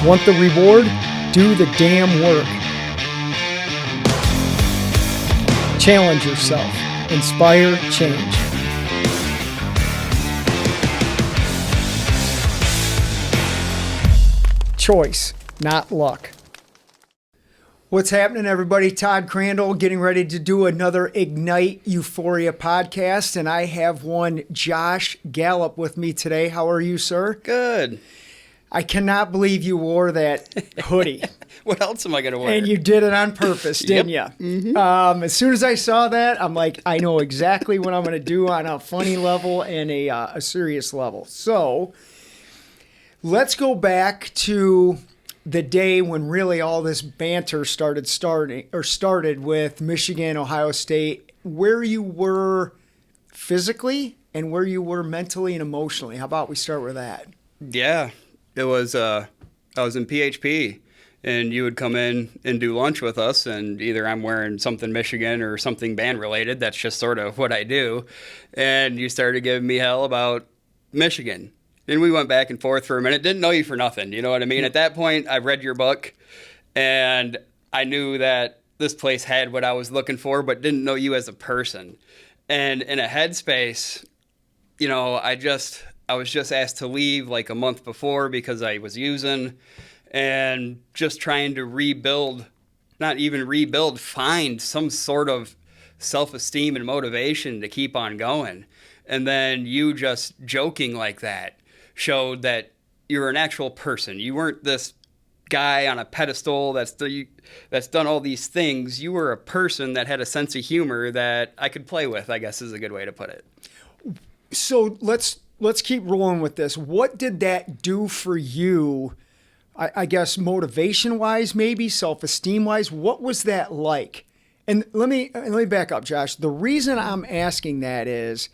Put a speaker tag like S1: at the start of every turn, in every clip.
S1: Want the reward? Do the damn work. Challenge yourself. Inspire change. Choice, not luck. What's happening, everybody? Todd Crandell getting ready to do another Ignite Euphoria podcast, and I have one Josh Gallup with me today. How are you, sir?
S2: Good.
S1: I cannot believe you wore that hoodie.
S2: What else am I going to wear?
S1: And you did it on purpose, didn't you? Mm-hmm. As soon as I saw that, I'm like, I know exactly what I'm going to do on a funny level and a serious level. So let's go back to the day when really all this banter started with Michigan, Ohio State, where you were physically and where you were mentally and emotionally. How about we start with that?
S2: Yeah, it was, I was in PHP, and you would come in and do lunch with us, and either I'm wearing something Michigan or something band related. That's just sort of what I do. And you started giving me hell about Michigan. And we went back and forth for a minute. Didn't know you for nothing. You know what I mean? At that point, I read your book, and I knew that this place had what I was looking for, but didn't know you as a person. And in a headspace, you know, I was just asked to leave like a month before because I was using, and just trying to rebuild, not even rebuild, find some sort of self-esteem and motivation to keep on going. And then you just joking like that showed that you're an actual person. You weren't this guy on a pedestal that's done all these things. You were a person that had a sense of humor that I could play with, I guess is a good way to put it.
S1: So let's keep rolling with this. What did that do for you, I guess, motivation-wise, maybe, self-esteem-wise? What was that like? And let me back up, Josh. The reason I'm asking that is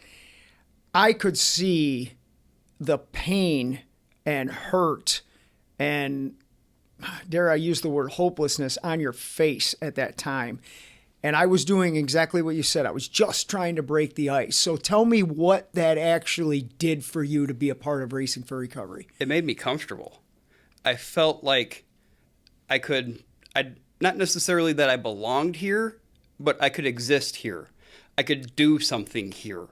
S1: I could see the pain and hurt and, dare I use the word, hopelessness on your face at that time. And I was doing exactly what you said. I was just trying to break the ice. So tell me what that actually did for you to be a part of Racing for Recovery.
S2: It made me comfortable. I felt like I not necessarily that I belonged here, but I could exist here. I could do something here.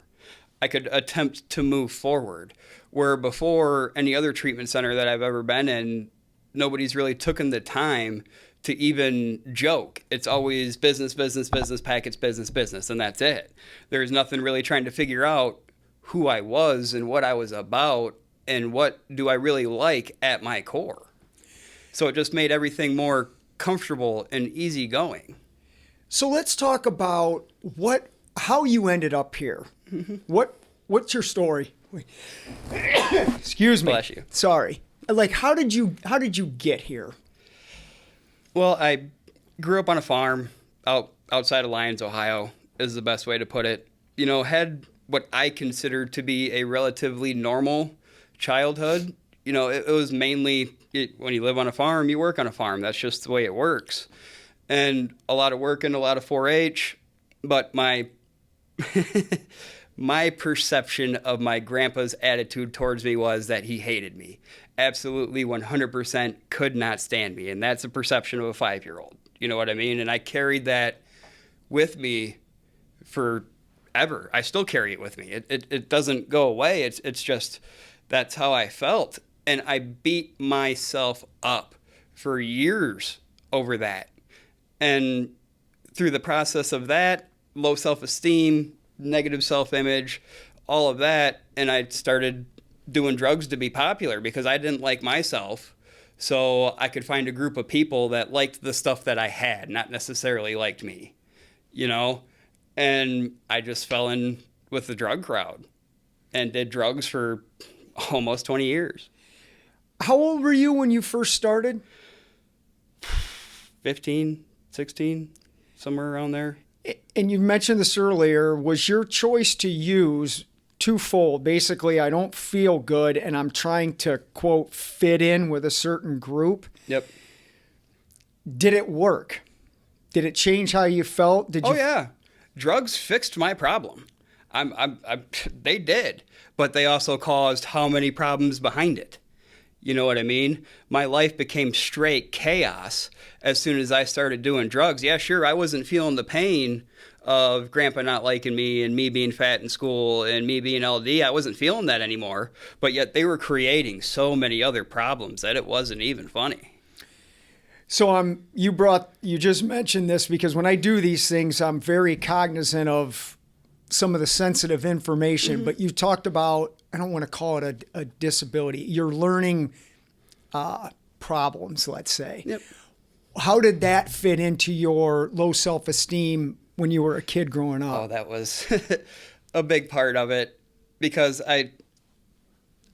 S2: I could attempt to move forward. Where before any other treatment center that I've ever been in, nobody's really taken the time to even joke. It's always business, business, business, package, business, business, and that's it. There's nothing really trying to figure out who I was and what I was about and what do I really like at my core. So it just made everything more comfortable and easygoing.
S1: So let's talk about how you ended up here. Mm-hmm. What's your story? Excuse me.
S2: Bless you.
S1: Sorry. Like, how did you get here?
S2: Well, I grew up on a farm outside of Lyons, Ohio, is the best way to put it. You know, had what I considered to be a relatively normal childhood. You know, it was mainly, when you live on a farm, you work on a farm. That's just the way it works. And a lot of work and a lot of 4-H. But my my perception of my grandpa's attitude towards me was that he hated me. Absolutely 100% could not stand me. And that's a perception of a 5-year-old. You know what I mean? And I carried that with me forever. I still carry it with me. It doesn't go away. It's just, that's how I felt. And I beat myself up for years over that. And through the process of that, low self-esteem, negative self-image, all of that, and I started doing drugs to be popular because I didn't like myself. So I could find a group of people that liked the stuff that I had, not necessarily liked me, you know? And I just fell in with the drug crowd and did drugs for almost 20 years.
S1: How old were you when you first started?
S2: 15, 16, somewhere around there.
S1: And you mentioned this earlier, was your choice to use twofold? Basically, I don't feel good and I'm trying to, quote, fit in with a certain group.
S2: Yep.
S1: Did it work? Did it change how you felt?
S2: Oh, yeah. Drugs fixed my problem. They did, but they also caused how many problems behind it. You know what I mean? My life became straight chaos as soon as I started doing drugs. Yeah, sure, I wasn't feeling the pain of grandpa not liking me and me being fat in school and me being LD. I wasn't feeling that anymore. But yet they were creating so many other problems that it wasn't even funny.
S1: So you just mentioned this because when I do these things, I'm very cognizant of some of the sensitive information, but you talked about, I don't want to call it a disability, you're learning problems, let's say.
S2: Yep.
S1: How did that fit into your low self-esteem when you were a kid growing up?
S2: Oh, that was a big part of it because I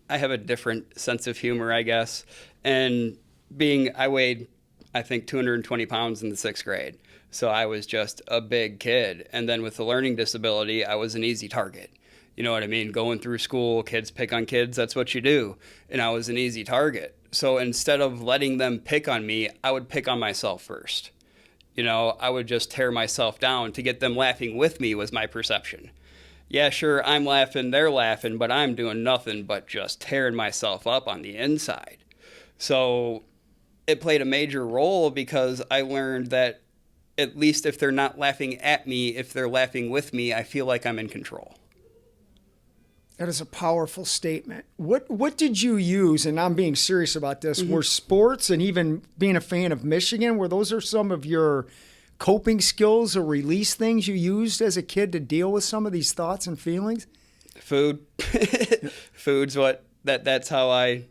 S2: have a different sense of humor, I guess. And I weighed, I think, 220 pounds in the 6th grade. So I was just a big kid. And then with the learning disability, I was an easy target. You know what I mean? Going through school, kids pick on kids, that's what you do. And I was an easy target. So instead of letting them pick on me, I would pick on myself first. You know, I would just tear myself down to get them laughing with me was my perception. Yeah, sure, I'm laughing, they're laughing, but I'm doing nothing but just tearing myself up on the inside. So it played a major role because I learned that at least if they're not laughing at me, if they're laughing with me, I feel like I'm in control.
S1: That is a powerful statement. What did you use, and I'm being serious about this, were sports and even being a fan of Michigan, were those are some of your coping skills or release things you used as a kid to deal with some of these thoughts and feelings?
S2: Food. Food's that's how I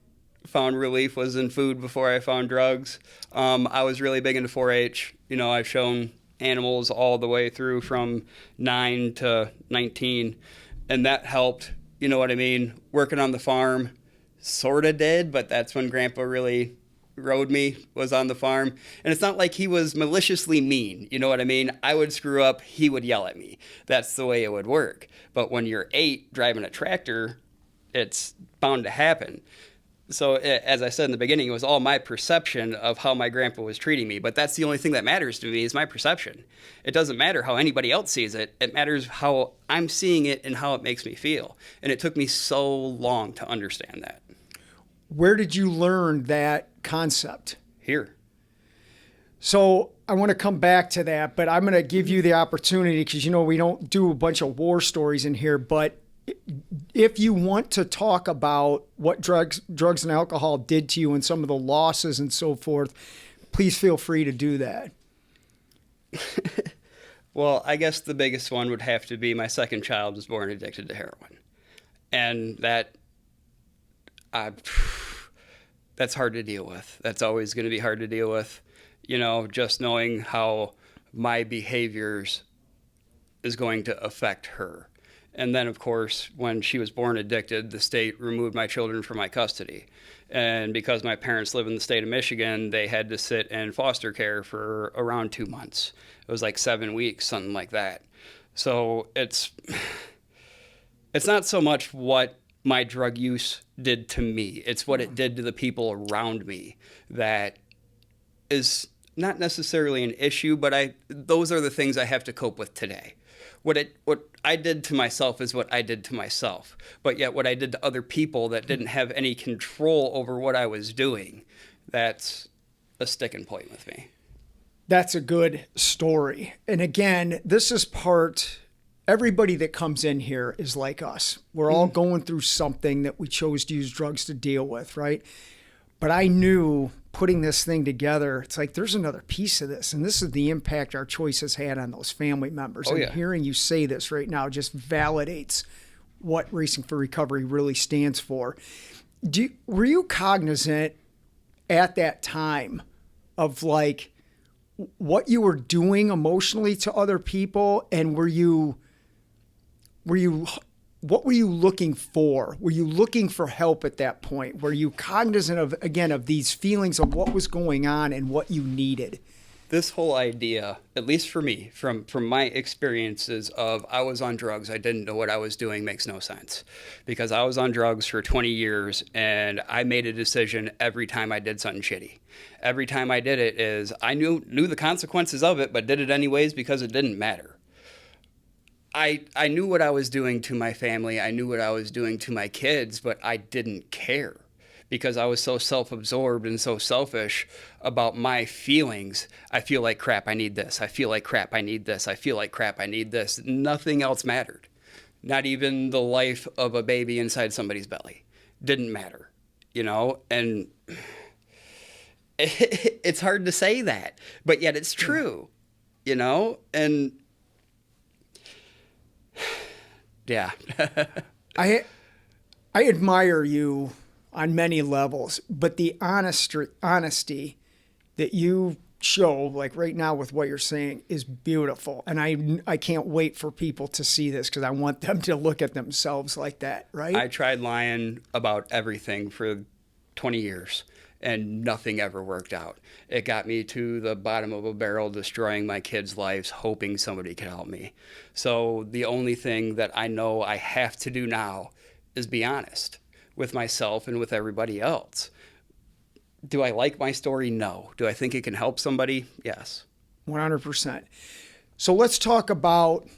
S2: found relief, was in food before I found drugs. I was really big into 4-H. You know, I've shown animals all the way through from 9 to 19, and that helped. You know what I mean? Working on the farm sort of did, but that's when Grandpa really rode me, was on the farm. And it's not like he was maliciously mean. You know what I mean? I would screw up, he would yell at me. That's the way it would work. But when you're 8 driving a tractor, it's bound to happen. So as I said in the beginning, it was all my perception of how my grandpa was treating me. But that's the only thing that matters to me is my perception. It doesn't matter how anybody else sees it. It matters how I'm seeing it and how it makes me feel. And it took me so long to understand that.
S1: Where did you learn that concept?
S2: Here.
S1: So I want to come back to that, but I'm going to give you the opportunity because, you know, we don't do a bunch of war stories in here, but if you want to talk about what drugs and alcohol did to you and some of the losses and so forth, please feel free to do that.
S2: Well, I guess the biggest one would have to be my second child was born addicted to heroin. And that's hard to deal with. That's always going to be hard to deal with. You know, just knowing how my behaviors is going to affect her. And then, of course, when she was born addicted, the state removed my children from my custody. And because my parents live in the state of Michigan, they had to sit in foster care for around 2 months. It was like 7 weeks, something like that. So it's not so much what my drug use did to me. It's what it did to the people around me that is not necessarily an issue, but those are the things I have to cope with today. What I did to myself is what I did to myself. But yet what I did to other people that didn't have any control over what I was doing, that's a sticking point with me.
S1: That's a good story. And again, this is everybody that comes in here is like us. We're all going through something that we chose to use drugs to deal with, right? But I knew putting this thing together, it's like there's another piece of this. And this is the impact our choice has had on those family members.
S2: Oh,
S1: and
S2: yeah.
S1: Hearing you say this right now just validates what Racing for Recovery really stands for. Were you cognizant at that time of like what you were doing emotionally to other people? And what were you looking for? Were you looking for help at that point? Were you cognizant of these feelings of what was going on and what you needed?
S2: This whole idea, at least for me, from my experiences of I was on drugs, I didn't know what I was doing, makes no sense. Because I was on drugs for 20 years and I made a decision every time I did something shitty. Every time I did it is I knew the consequences of it, but did it anyways because it didn't matter. I knew what I was doing to my family. I knew what I was doing to my kids, but I didn't care because I was so self-absorbed and so selfish about my feelings. I feel like crap, I need this. I feel like crap, I need this. I feel like crap, I need this. Nothing else mattered. Not even the life of a baby inside somebody's belly. Didn't matter, you know? And it's hard to say that, but yet it's true, you know? And yeah.
S1: I admire you on many levels, but the honesty that you show, like right now with what you're saying, is beautiful. And I can't wait for people to see this because I want them to look at themselves like that, right?
S2: I tried lying about everything for 20 years and nothing ever worked out. It got me to the bottom of a barrel, destroying my kids' lives, hoping somebody could help me. So the only thing that I know I have to do now is be honest with myself and with everybody else. Do I like my story? No. Do I think it can help somebody? Yes.
S1: 100%. So let's talk about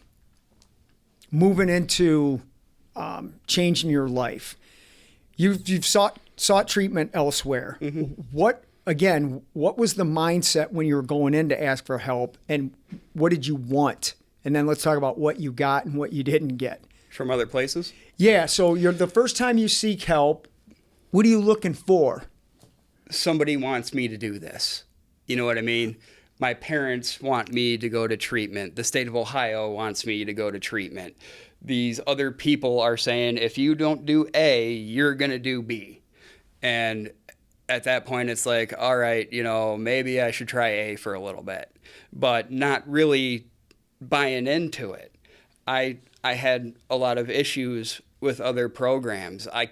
S1: moving into changing your life. You've sought treatment elsewhere.
S2: Mm-hmm.
S1: What was the mindset when you were going in to ask for help, and what did you want? And then let's talk about what you got and what you didn't get.
S2: From other places?
S1: Yeah, so you're the first time you seek help, what are you looking for?
S2: Somebody wants me to do this. You know what I mean? My parents want me to go to treatment. The state of Ohio wants me to go to treatment. These other people are saying, if you don't do A, you're going to do B. And at that point, it's like, all right, you know, maybe I should try A for a little bit, but not really buying into it. I had a lot of issues with other programs. I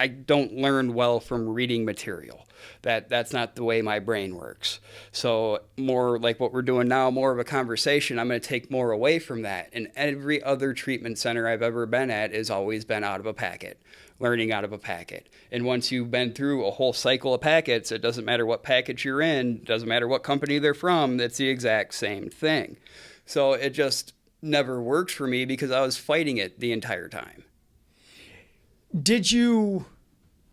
S2: don't learn well from reading material. That's not the way my brain works. So more like what we're doing now, more of a conversation, I'm going to take more away from that. And every other treatment center I've ever been at has always been out of a packet, learning out of a packet. And once you've been through a whole cycle of packets, it doesn't matter what package you're in, doesn't matter what company they're from, it's the exact same thing. So it just never worked for me because I was fighting it the entire time.
S1: Did you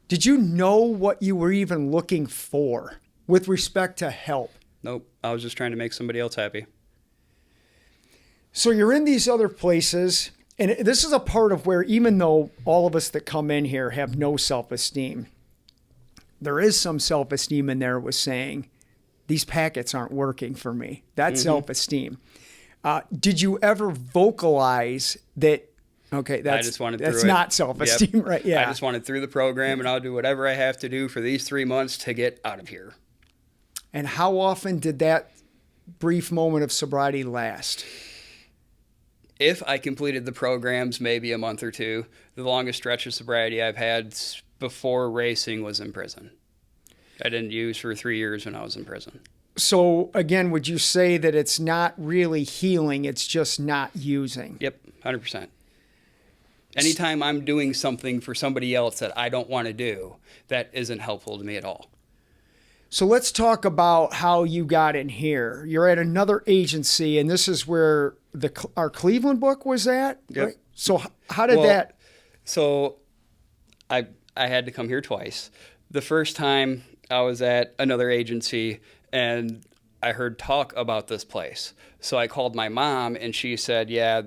S1: know what you were even looking for with respect to help?
S2: Nope. I was just trying to make somebody else happy.
S1: So you're in these other places, and this is a part of where even though all of us that come in here have no self-esteem, there is some self-esteem in there with saying, these packets aren't working for me. That's self-esteem. Did you ever vocalize that? Okay, that's not self-esteem, yep. Right? Yeah.
S2: I just wanted through the program, and I'll do whatever I have to do for these 3 months to get out of here.
S1: And how often did that brief moment of sobriety last?
S2: If I completed the programs, maybe a month or two. The longest stretch of sobriety I've had before racing was in prison. I didn't use for 3 years when I was in prison.
S1: So again, would you say that it's not really healing, it's just not using?
S2: Yep, 100%. Anytime I'm doing something for somebody else that I don't want to do, that isn't helpful to me at all.
S1: So let's talk about how you got in here. You're at another agency, and this is where our Cleveland book was at?
S2: Yep.
S1: Right? So how did that...
S2: So I had to come here twice. The first time I was at another agency, and I heard talk about this place. So I called my mom, and she said, yeah,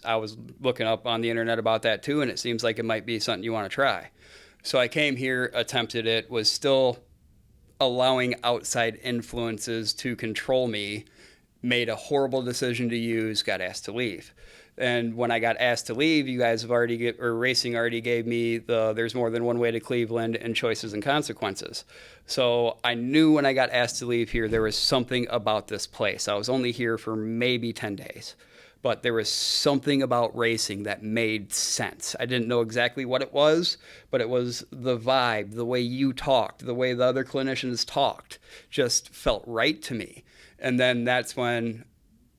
S2: I was looking up on the internet about that too, and it seems like it might be something you want to try. So I came here, attempted it, was still allowing outside influences to control me, made a horrible decision to use, got asked to leave. And when I got asked to leave, you guys have racing already gave me there's more than one way to Cleveland and choices and consequences. So I knew when I got asked to leave here, there was something about this place. I was only here for maybe 10 days, but there was something about racing that made sense. I didn't know exactly what it was, but it was the vibe, the way you talked, the way the other clinicians talked, just felt right to me. And then that's when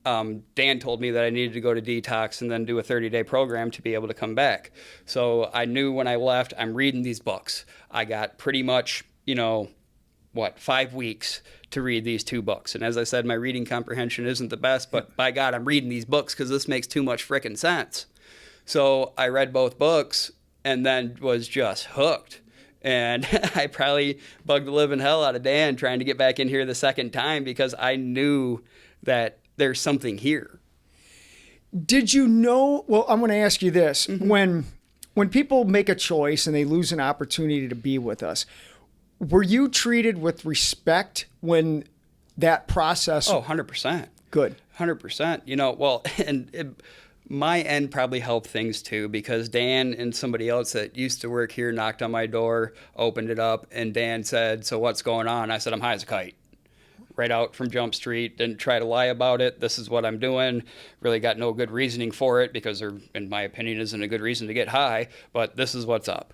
S2: Dan told me that I needed to go to detox and then do a 30-day program to be able to come back. So I knew when I left, I'm reading these books. I got pretty much, 5 weeks to read these 2 books. And as I said, my reading comprehension isn't the best, but by God, I'm reading these books because this makes too much frickin' sense. So I read both books and then was just hooked. And I probably bugged the living hell out of Dan trying to get back in here the second time because I knew that there's something here.
S1: Did you know? Well, I'm going to ask you this: when people make a choice and they lose an opportunity to be with us, were you treated with respect when that process?
S2: Oh, 100%.
S1: Good.
S2: 100%. You know, well, my end probably helped things too, because Dan and somebody else that used to work here knocked on my door, opened it up, and Dan said, "So what's going on?" I said, "I'm high as a kite." Right out from Jump Street, didn't try to lie about it. This is what I'm doing. Really got no good reasoning for it because there, in my opinion, isn't a good reason to get high, but this is what's up.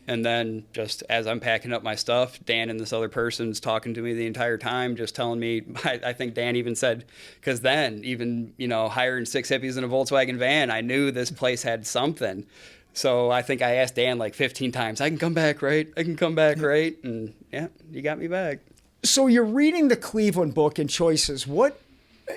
S2: And then just as I'm packing up my stuff, Dan and this other person's talking to me the entire time, just telling me, I think Dan even said, because then even, you know, hiring 6 hippies in a Volkswagen van, I knew this place had something. So I think I asked Dan like 15 times, I can come back, right? I can come back, right? And yeah, you got me back.
S1: So you're reading the Cleveland book and Choices. What,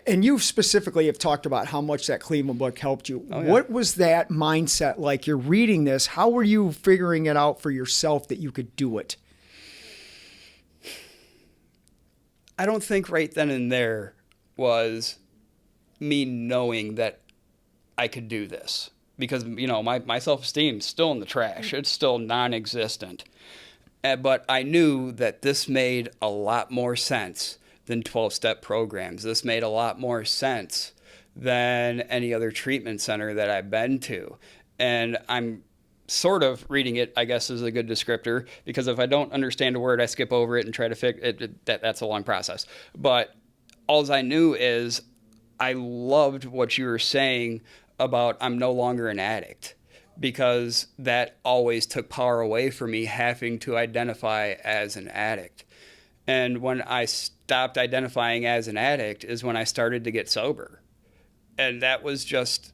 S1: and you specifically have talked about how much that Cleveland book helped you.
S2: Oh, yeah.
S1: What was that mindset like? You're reading this. How were you figuring it out for yourself that you could do it?
S2: I don't think right then and there was me knowing that I could do this, because, you know, my self-esteem's still in the trash. It's still non-existent. But I knew that this made a lot more sense than 12-step programs. This made a lot more sense than any other treatment center that I've been to. And I'm sort of reading it, I guess, is a good descriptor, because if I don't understand a word, I skip over it and try to fix it. That's a long process. But all I knew is I loved what you were saying about I'm no longer an addict, because that always took power away from me having to identify as an addict. And when I stopped identifying as an addict is when I started to get sober. And that was just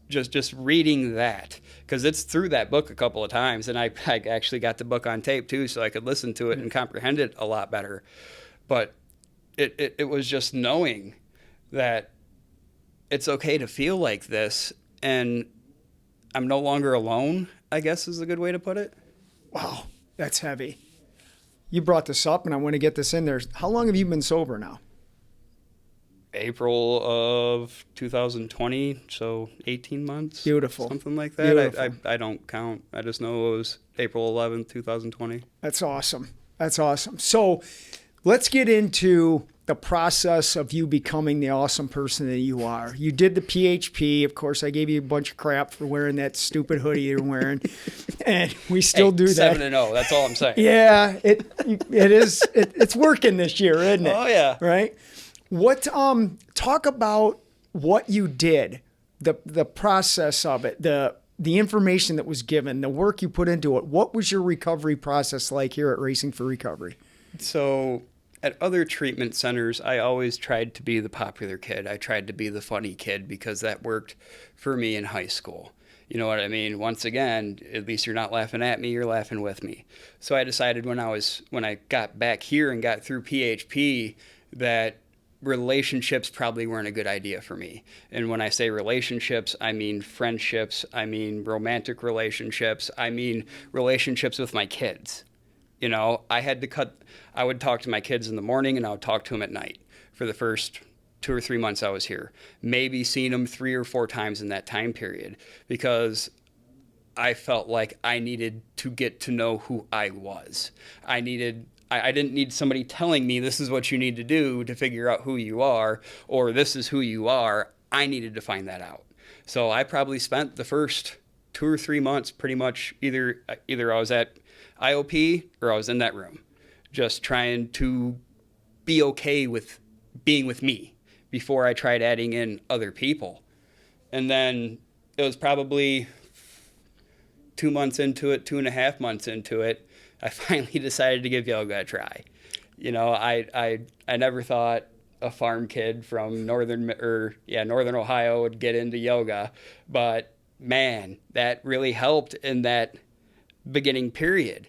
S2: reading that, because it's through that book a couple of times, and I actually got the book on tape too, so I could listen to it and comprehend it a lot better. But it was just knowing that it's okay to feel like this, and I'm no longer alone, I guess is a good way to put it.
S1: Wow, that's heavy. You brought this up, and I want to get this in there. How long have you been sober now?
S2: April of 2020, so 18 months.
S1: Beautiful.
S2: Something like that.
S1: Beautiful.
S2: I don't count. I just know it was April 11th, 2020.
S1: That's awesome. That's awesome. So let's get into the process of you becoming the awesome person that you are. You did the PHP. Of course, I gave you a bunch of crap for wearing that stupid hoodie you're wearing. And we still do that.
S2: 7-0, that's all I'm saying.
S1: Yeah, it's working this year, isn't it?
S2: Oh, yeah.
S1: Right? What talk about what you did, the process of it, the information that was given, the work you put into it. What was your recovery process like here at Racing for Recovery?
S2: So at other treatment centers, I always tried to be the popular kid. I tried to be the funny kid because that worked for me in high school. You know what I mean? Once again, at least you're not laughing at me, you're laughing with me. So I decided when I got back here and got through PHP that relationships probably weren't a good idea for me. And when I say relationships, I mean friendships, I mean romantic relationships, I mean relationships with my kids. You know, I would talk to my kids in the morning and I would talk to them at night for the first 2 or 3 months I was here. Maybe seen them 3 or 4 times in that time period, because I felt like I needed to get to know who I was. I didn't need somebody telling me this is what you need to do to figure out who you are, or this is who you are. I needed to find that out. So I probably spent the first 2 or 3 months pretty much either I was at IOP or I was in that room, just trying to be okay with being with me before I tried adding in other people. And then it was probably 2 months into it, 2.5 months into it, I finally decided to give yoga a try. You know, I never thought a farm kid from northern Ohio would get into yoga, but man, that really helped in that beginning period.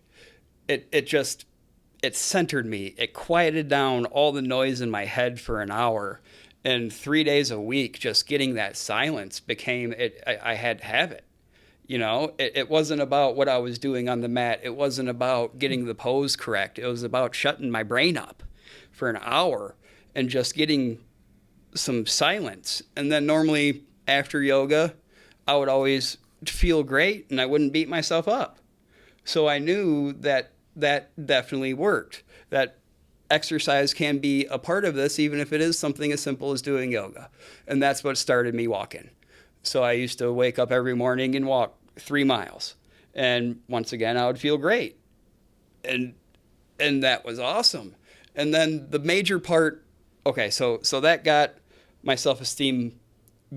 S2: It centered me. It quieted down all the noise in my head for an hour, and 3 days a week, just getting that silence became it. I had to have it. You know, it wasn't about what I was doing on the mat. It wasn't about getting the pose correct. It was about shutting my brain up for an hour and just getting some silence. And then normally after yoga, I would always feel great and I wouldn't beat myself up. So I knew that that definitely worked. That exercise can be a part of this, even if it is something as simple as doing yoga. And that's what started me walking. So I used to wake up every morning and walk 3 miles. And once again, I would feel great. And that was awesome. And then the major part, okay, so that got my self-esteem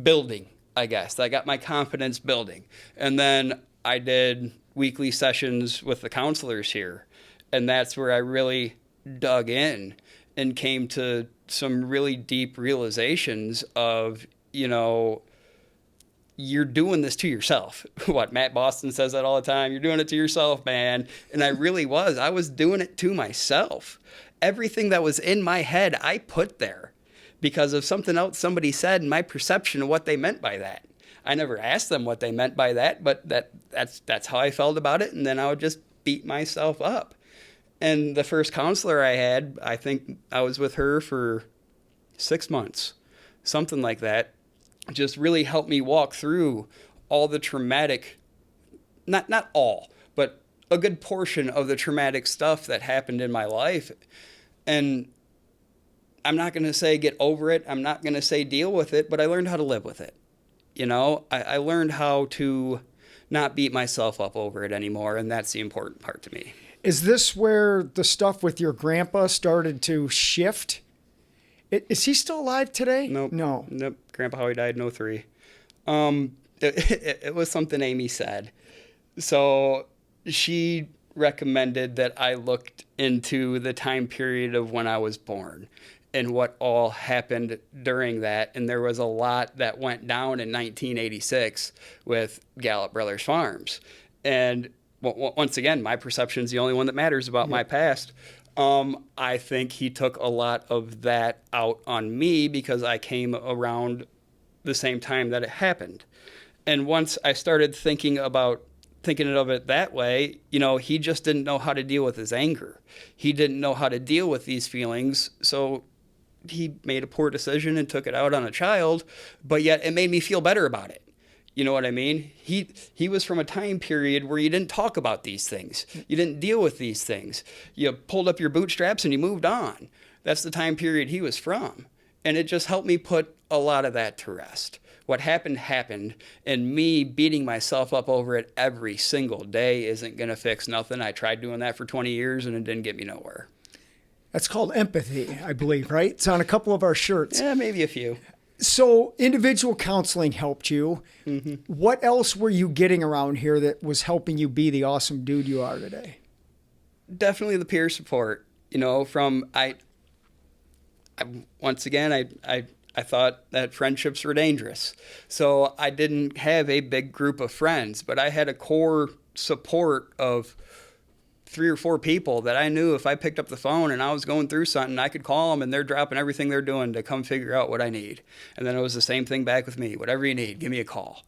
S2: building, I guess. That got my confidence building. And then I did weekly sessions with the counselors here. And that's where I really dug in and came to some really deep realizations of, you know, you're doing this to yourself. What Matt Boston says that all the time. You're doing it to yourself, man. And I really was. I was doing it to myself. Everything that was in my head, I put there because of something else somebody said and my perception of what they meant by that. I never asked them what they meant by that, but that's how I felt about it. And then I would just beat myself up. And the first counselor I had, I think I was with her for 6 months, something like that. Just really helped me walk through all the traumatic, not all, but a good portion of the traumatic stuff that happened in my life. And I'm not going to say get over it. I'm not going to say deal with it, but I learned how to live with it. You know, I learned how to not beat myself up over it anymore. And that's the important part to me.
S1: Is this where the stuff with your grandpa started to shift? Is he still alive today?
S2: Nope.
S1: No.
S2: Nope. Grandpa Howie died in 03. It was something Amy said. So she recommended that I looked into the time period of when I was born and what all happened during that. And there was a lot that went down in 1986 with Gallup Brothers Farms. And once again, my perception is the only one that matters about my past. I think he took a lot of that out on me because I came around the same time that it happened. And once I started thinking of it that way, you know, he just didn't know how to deal with his anger. He didn't know how to deal with these feelings. So he made a poor decision and took it out on a child, but yet it made me feel better about it. You know what I mean? He was from a time period where you didn't talk about these things. You didn't deal with these things. You pulled up your bootstraps and you moved on. That's the time period he was from. And it just helped me put a lot of that to rest. What happened, happened. And me beating myself up over it every single day isn't going to fix nothing. I tried doing that for 20 years and it didn't get me nowhere.
S1: That's called empathy, I believe, right? It's on a couple of our shirts.
S2: Yeah, maybe a few.
S1: So individual counseling helped you. Mm-hmm. What else were you getting around here that was helping you be the awesome dude you are today?
S2: Definitely the peer support. You know, once again, I thought that friendships were dangerous. So I didn't have a big group of friends, but I had a core support of 3 or 4 people that I knew if I picked up the phone and I was going through something, I could call them and they're dropping everything they're doing to come figure out what I need. And then it was the same thing back with me. Whatever you need, give me a call.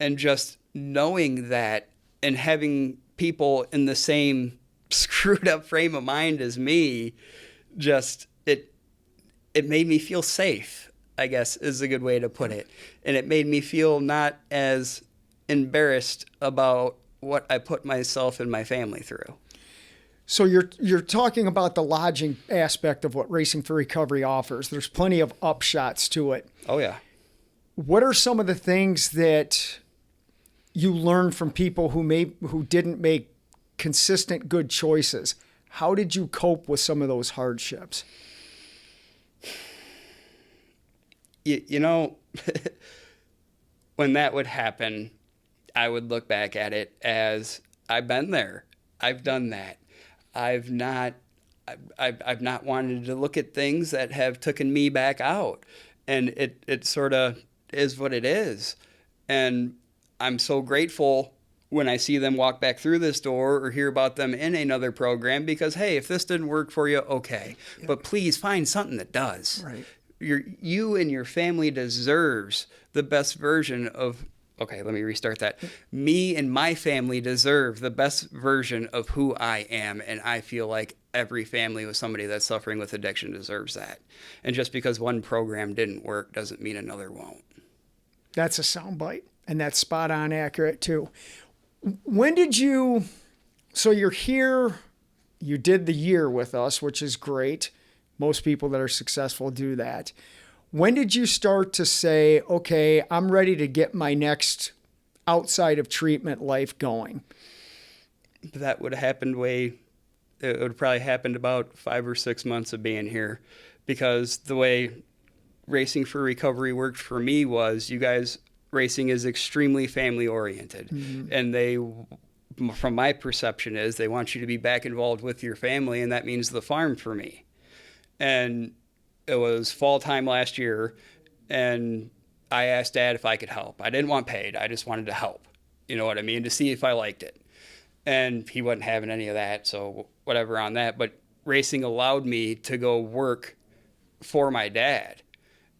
S2: And just knowing that and having people in the same screwed up frame of mind as me, just it made me feel safe, I guess is a good way to put it. And it made me feel not as embarrassed about what I put myself and my family through.
S1: So you're talking about the lodging aspect of what Racing for Recovery offers. There's plenty of upshots to it.
S2: Oh, yeah.
S1: What are some of the things that you learned from people who didn't make consistent good choices? How did you cope with some of those hardships?
S2: You know, when that would happen, I would look back at it as I've been there. I've done that. I've not wanted to look at things that have taken me back out. And it sort of is what it is. And I'm so grateful when I see them walk back through this door or hear about them in another program because, hey, if this didn't work for you, okay. Yeah. But please find something that does.
S1: Right.
S2: You and your family deserves the best version of okay, let me restart that. Me and my family deserve the best version of who I am, and I feel like every family with somebody that's suffering with addiction deserves that. And just because one program didn't work doesn't mean another won't.
S1: That's a soundbite, and that's spot on accurate too. When did you, so you're here, you did the year with us, which is great. Most people that are successful do that. When did you start to say, okay, I'm ready to get my next outside of treatment life going?
S2: That would have happened it would probably happened about 5 or 6 months of being here, because the way Racing for Recovery worked for me was, you guys, racing is extremely family oriented. Mm-hmm. And they, from my perception, is they want you to be back involved with your family, and that means the farm for me. And it was fall time last year, and I asked Dad if I could help. I didn't want paid. I just wanted to help. You know what I mean? To see if I liked it. And he wasn't having any of that, so whatever on that. But racing allowed me to go work for my dad.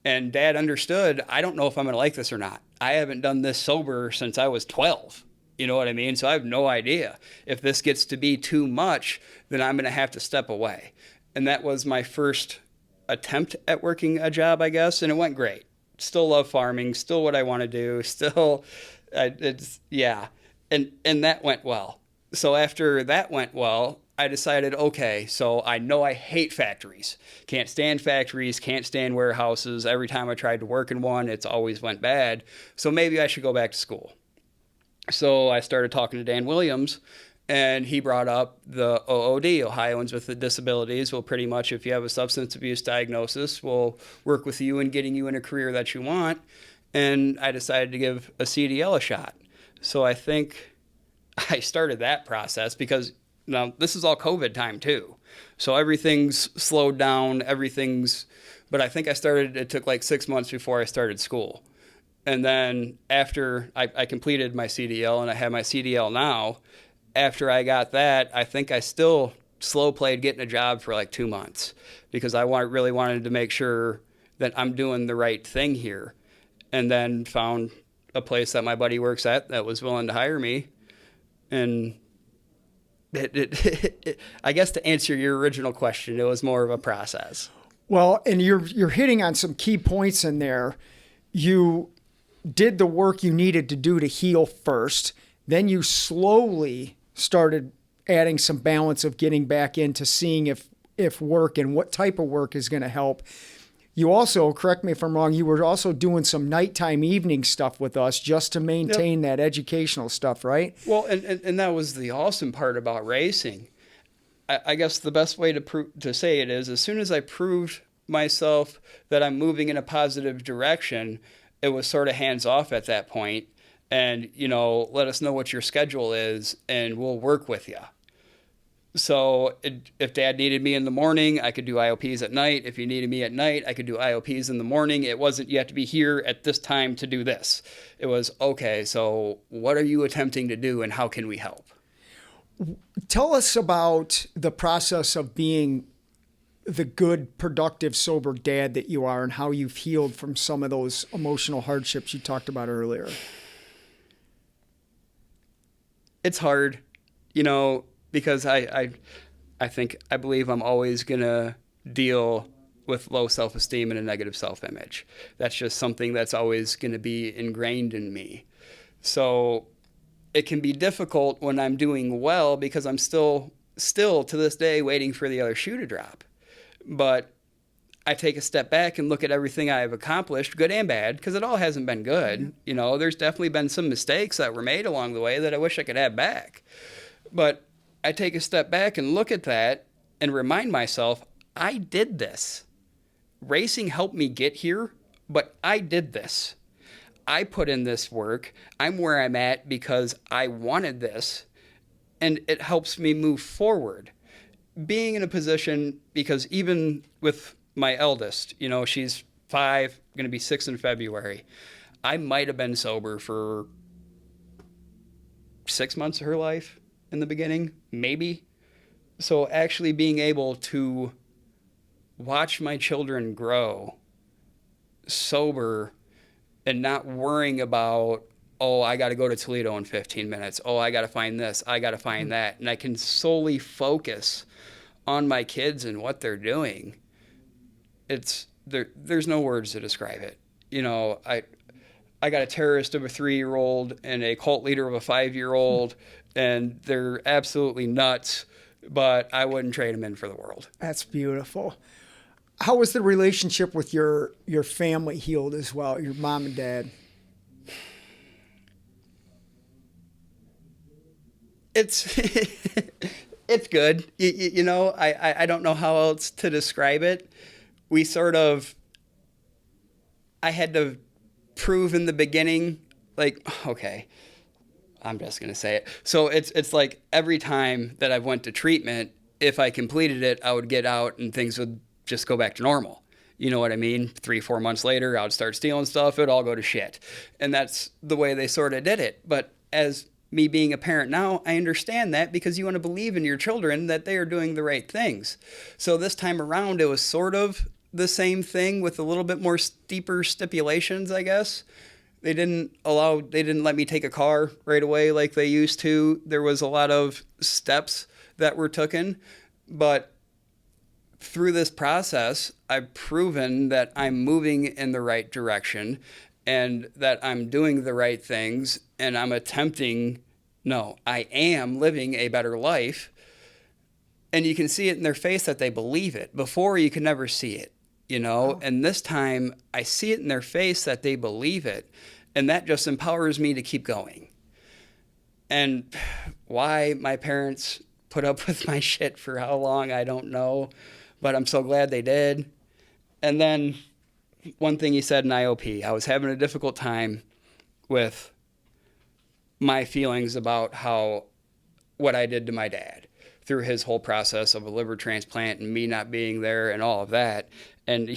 S2: And Dad understood, I don't know if I'm going to like this or not. I haven't done this sober since I was 12. You know what I mean? So I have no idea. If this gets to be too much, then I'm going to have to step away. And that was my first attempt at working a job, I guess. And it went great. Still love farming. Still what I want to do. Still, yeah. And that went well. So after that went well, I decided, okay, so I know I hate factories. Can't stand factories, can't stand warehouses. Every time I tried to work in one, it's always went bad. So maybe I should go back to school. So I started talking to Dan Williams, and he brought up the OOD, Ohioans with Disabilities. Well, pretty much if you have a substance abuse diagnosis, we'll work with you in getting you in a career that you want. And I decided to give a CDL a shot. So I think I started that process because now this is all COVID time too. So everything's slowed down, but I think it took like 6 months before I started school. And then after I completed my CDL, and I have my CDL now, after I got that, I think I still slow played getting a job for like 2 months, because I really wanted to make sure that I'm doing the right thing here. And then found a place that my buddy works at that was willing to hire me. And I guess to answer your original question, it was more of a process.
S1: Well, and you're hitting on some key points in there. You did the work you needed to do to heal first. Then you slowly started adding some balance of getting back into seeing if work and what type of work is going to help. You also, correct me if I'm wrong, you were also doing some nighttime evening stuff with us just to maintain that educational stuff, right?
S2: Well, and that was the awesome part about racing. I guess the best way to say it is, as soon as I proved myself that I'm moving in a positive direction, it was sort of hands off at that point. And, let us know what your schedule is and we'll work with you. So if Dad needed me in the morning, I could do IOPs at night. If he needed me at night, I could do IOPs in the morning. It wasn't, you have to be here at this time to do this. It was, okay, so what are you attempting to do and how can we help?
S1: Tell us about the process of being the good, productive, sober dad that you are, and how you've healed from some of those emotional hardships you talked about earlier.
S2: It's hard, because I believe I'm always going to deal with low self-esteem and a negative self-image. That's just something that's always going to be ingrained in me. So it can be difficult when I'm doing well, because I'm still to this day waiting for the other shoe to drop. But I take a step back and look at everything I've accomplished, good and bad, because it all hasn't been good. There's definitely been some mistakes that were made along the way that I wish I could have back. But I take a step back and look at that and remind myself, I did this. Racing helped me get here, but I did this. I put in this work. I'm where I'm at because I wanted this, and it helps me move forward. Being in a position, because even with my eldest, she's 5, going to be 6 in February. I might have been sober for 6 months of her life in the beginning, maybe. So actually being able to watch my children grow sober and not worrying about oh, I got to go to Toledo in 15 minutes. Oh, I got to find this. I got to find that. And I can solely focus on my kids and what they're doing. There's no words to describe it. You know, I got a terrorist of a 3-year-old and a cult leader of a 5-year-old, and they're absolutely nuts, but I wouldn't trade them in for the world.
S1: That's beautiful. How was the relationship with your family healed as well, your mom and dad?
S2: It's it's good. You know, I don't know how else to describe it. I had to prove in the beginning, like, okay, I'm just going to say it. So it's like every time that I went to treatment, if I completed it, I would get out and things would just go back to normal. You know what I mean? 3-4 months later, I would start stealing stuff. It'd all go to shit. And that's the way they sort of did it. But as me being a parent now, I understand that because you want to believe in your children that they are doing the right things. So this time around, it was sort of the same thing with a little bit more steeper stipulations, I guess. They didn't let me take a car right away like they used to. There was a lot of steps that were taken, but through this process, I've proven that I'm moving in the right direction and that I'm doing the right things, and I am living a better life. And you can see it in their face that they believe it. Before, you could never see it, you know? Wow. And this time, I see it in their face that they believe it, and that just empowers me to keep going. And why my parents put up with my shit for how long, I don't know, but I'm so glad they did. And then one thing he said in IOP, I was having a difficult time with my feelings about what I did to my dad through his whole process of a liver transplant and me not being there and all of that. And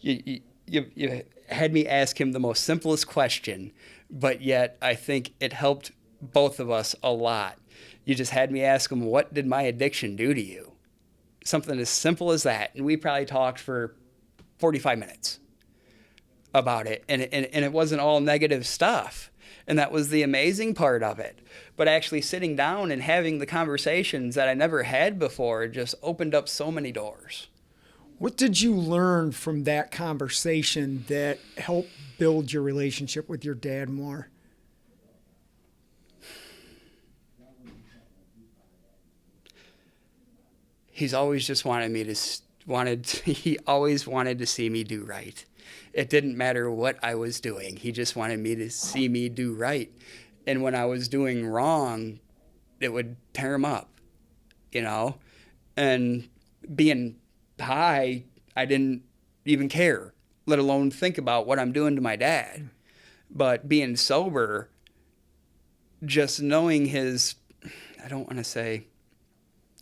S2: you had me ask him the most simplest question, but yet I think it helped both of us a lot. You just had me ask him, what did my addiction do to you? Something as simple as that. And we probably talked for 45 minutes about it. And it wasn't all negative stuff. And that was the amazing part of it. But actually sitting down and having the conversations that I never had before just opened up so many doors.
S1: What did you learn from that conversation that helped build your relationship with your dad more?
S2: He's always just he always wanted to see me do right. It didn't matter what I was doing. He just wanted me to see me do right. And when I was doing wrong, it would tear him up, you know? And being high, I didn't even care, let alone think about what I'm doing to my dad. But being sober, just knowing his, I don't want to say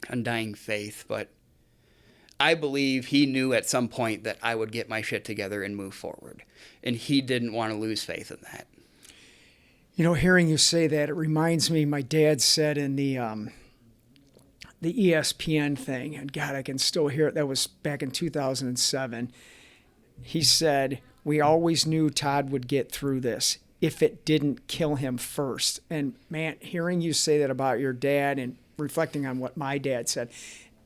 S2: undying faith, but I believe he knew at some point that I would get my shit together and move forward. And he didn't want to lose faith in that.
S1: You know, hearing you say that, it reminds me, my dad said in the ESPN thing, and God, I can still hear it. That was back in 2007. He said, we always knew Todd would get through this if it didn't kill him first. And man, hearing you say that about your dad and reflecting on what my dad said,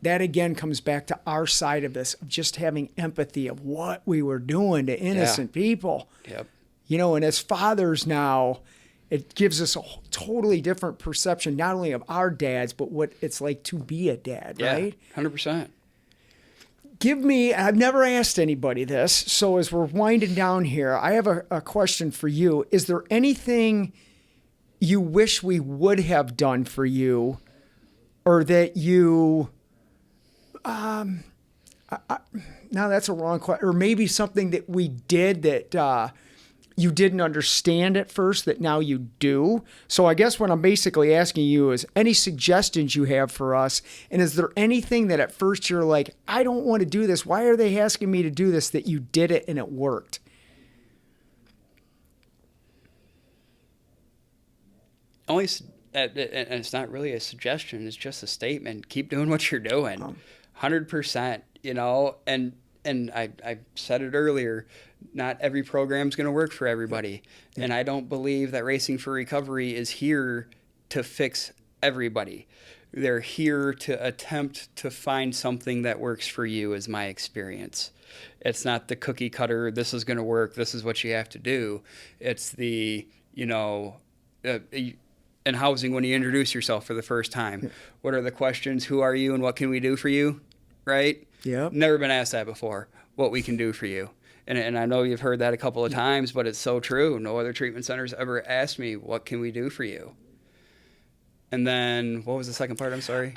S1: that again comes back to our side of this, of just having empathy of what we were doing to innocent people.
S2: Yep.
S1: You know, and as fathers now, it gives us a totally different perception, not only of our dads, but what it's like to be a dad, right?
S2: 100%.
S1: I've never asked anybody this, so as we're winding down here, I have a question for you. Is there anything you wish we would have done for you, or that you... now that's a wrong question. Or maybe something that we did that you didn't understand at first that now you do. So I guess what I'm basically asking you is any suggestions you have for us, and is there anything that at first you're like, I don't want to do this. Why are they asking me to do this, that you did it and it worked?
S2: And it's not really a suggestion. It's just a statement. Keep doing what you're doing. 100%, you know, and And I said it earlier, not every program's going to work for everybody. And I don't believe that Racing for Recovery is here to fix everybody. They're here to attempt to find something that works for you, is my experience. It's not the cookie cutter, this is going to work, this is what you have to do. It's the, in housing, when you introduce yourself for the first time, what are the questions? Who are you and what can we do for you? Right?
S1: Yep.
S2: Never been asked that before, what we can do for you. And I know you've heard that a couple of times, but it's so true. No other treatment centers ever asked me, what can we do for you? And then, what was the second part? I'm sorry.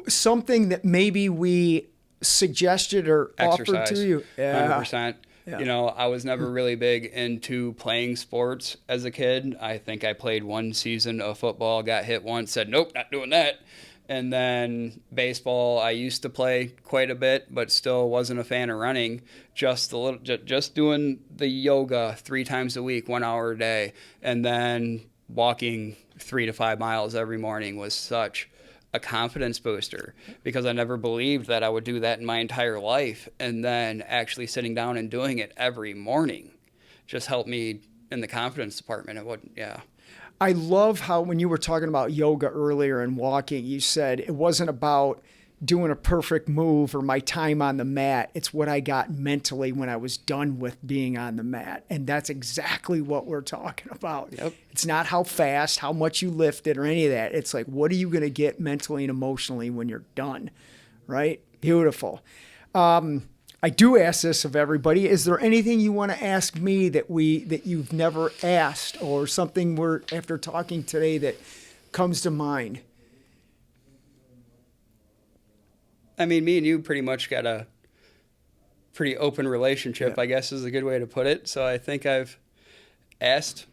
S1: Something that maybe we suggested or
S2: Exercise.
S1: offered to you. Yeah.
S2: 100%. Yeah. I was never really big into playing sports as a kid. I think I played one season of football, got hit once, said, nope, not doing that. And then baseball, I used to play quite a bit, but still wasn't a fan of running. Just doing the yoga 3 times a week, 1 hour a day, and then walking 3 to 5 miles every morning was such a confidence booster, because I never believed that I would do that in my entire life. And then actually sitting down and doing it every morning just helped me in the confidence department.
S1: I love how when you were talking about yoga earlier and walking, you said it wasn't about doing a perfect move or my time on the mat. It's what I got mentally when I was done with being on the mat. And that's exactly what we're talking about.
S2: Yep.
S1: It's not how fast, how much you lifted or any of that. It's like, what are you going to get mentally and emotionally when you're done? Right? Beautiful. I do ask this of everybody. Is there anything you want to ask me that you've never asked, or something after talking today that comes to mind?
S2: I mean, me and you pretty much got a pretty open relationship, I guess is a good way to put it. So I think I've asked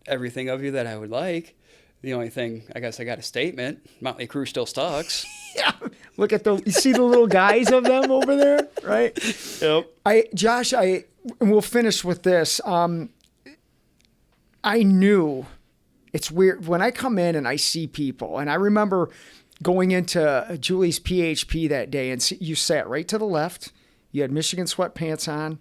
S2: everything of you that I would like. The only thing, I guess I got a statement. Motley Crue still sucks.
S1: Yeah. Look at you see the little guys of them over there, right?
S2: Yep.
S1: Josh, and we'll finish with this. I knew, it's weird when I come in and I see people, and I remember going into Julie's PHP that day, and you sat right to the left. You had Michigan sweatpants on,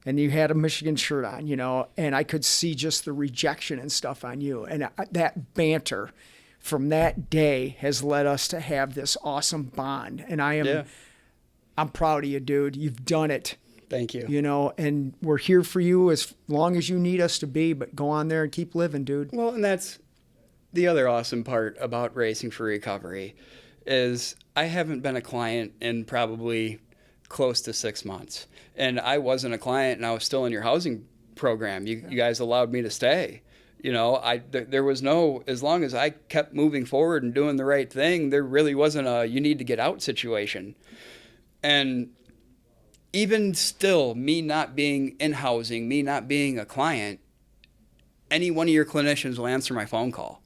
S1: and you had a Michigan shirt on, and I could see just the rejection and stuff on you. And that banter from that day has led us to have this awesome bond. And I'm proud of you, dude. You've done it.
S2: Thank you.
S1: And we're here for you as long as you need us to be, but go on there and keep living, dude.
S2: Well, and that's the other awesome part about Racing for Recovery is I haven't been a client in probably close to 6 months. And I wasn't a client and I was still in your housing program. You guys allowed me to stay. There was no, as long as I kept moving forward and doing the right thing, there really wasn't a you need to get out situation. And even still, me not being in housing, me not being a client, any one of your clinicians will answer my phone call.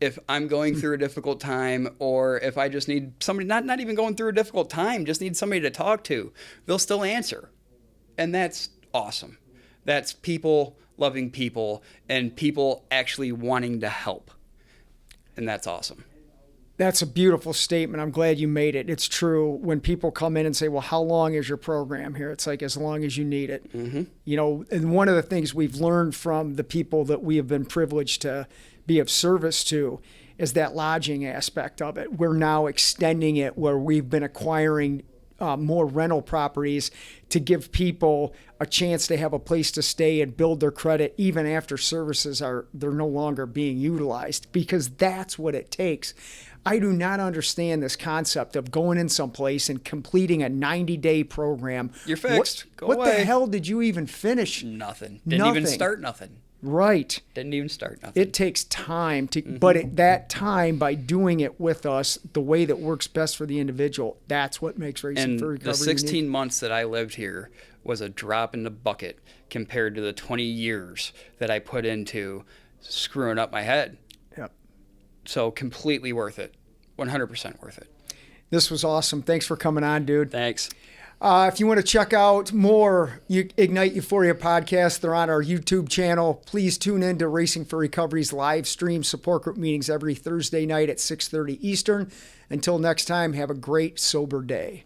S2: If I'm going through a difficult time, or if I just need somebody, not even going through a difficult time, just need somebody to talk to, they'll still answer. And that's awesome. That's people loving people and people actually wanting to help. And that's awesome.
S1: That's a beautiful statement. I'm glad you made it. It's true. When people come in and say, well, how long is your program here? It's like, as long as you need it. Mm-hmm. And one of the things we've learned from the people that we have been privileged to be of service to is that lodging aspect of it. We're now extending it where we've been acquiring more rental properties to give people a chance to have a place to stay and build their credit even after services they're no longer being utilized, because that's what it takes. I do not understand this concept of going in someplace and completing a 90-day program.
S2: You're fixed.
S1: What the hell did you even finish?
S2: Nothing. Didn't even start nothing.
S1: Right.
S2: Didn't even start nothing.
S1: It takes time but that time, by doing it with us the way that works best for the individual, that's what makes Racing for Recovery
S2: the 16
S1: unique.
S2: months that I lived here was a drop in the bucket compared to the 20 years that I put into screwing up my head.
S1: Yep.
S2: So completely worth it. 100% worth it.
S1: This was awesome. Thanks for coming on, dude.
S2: Thanks.
S1: If you want to check out more Ignite Euphoria podcasts, they're on our YouTube channel. Please tune in to Racing for Recovery's live stream support group meetings every Thursday night at 6:30 Eastern. Until next time, have a great, sober day.